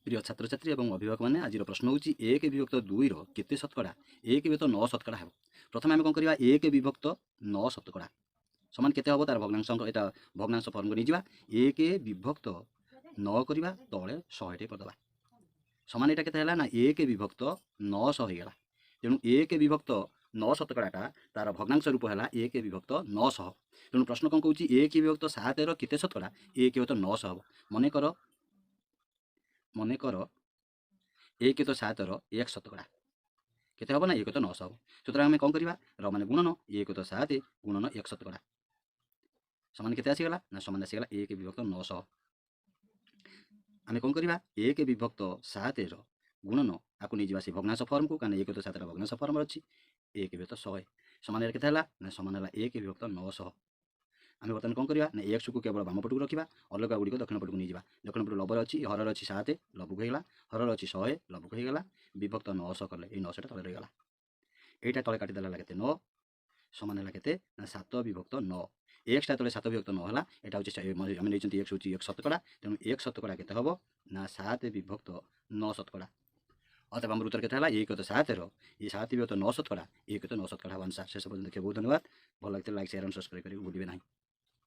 प्रिय छात्र छात्री और अभिभावक मैंने आज प्रश्न हूँ 1 विभक्त 2 केते शतकड़ा 1 विभक्त 9 शतकड़ा हे। प्रथम आम कौन करवा 1 विभक्त 9 शतकड़ा समान केते हम तार भग्नांश यहाँ भग्नांश फर्म को नहीं 1 विभक्त 9 करवा तले 100 करदे समान यहाँ के ना 1 विभक्त 900 होगा। तेणु 1 विभक्त 9 शतकड़ाटा तार भग्नांश रूप है 1 विभक्त 900। तेणु प्रश्न कौन कौन 1 विभक्त 7 केते शतकड़ा 1 विभक्त 900 हम मनकर 1 तो 7 1 शतकड़ा केते हम ना 1 तो 900 हम। सुतरां आम कौन करवा माने गुणन 1 तो 7 गुणन 1 शतकड़ा समान केते आसीगला ना समान आसीगला 1 विभक्त 900। आम कौन करवा 1 विभक्त 7 गुणन आपको नहीं जावा से भग्नांश फर्म को कारण 1 तो 7 भग्नांश फर्म अच्छी 1 विभक्त 100 समान केते ना समान है 1 विभक्त 900। आम बर्तमान कौन करवा ना एक्स को केवल बाम पट को रखा अलग गुड़िक दक्षिण पट को नहीं जावा। दक्षिण पट लबर अच्छी हरर अच्छी 7 लबुक होगा हरर अच्छी 100 लबुक होगा विभक्त 900 कले ये 900 तले रहीगला यहाँ तले काटिदेला के 9 समान है के 7 विभक्त 9 एक्सटा तले 7 विभक्त 9 है यहाँ हूँ आम नहीं एक्स हूँ 1 शतकड़ा तेणु 1 शतकड़ा के हम ना 7 विभक्त 9 शतकड़ा अतएव आम उत्तर के 1 तो 7 ये 7 विभक्त 9 शतकड़ा 1 तो 9 शतकड़ा आंसर। शेष पर्यटन देखिए बहुत धन्यवाद। भल लगे लाइक शेयर और सब्सक्राइब करेंगे भूलिए ना।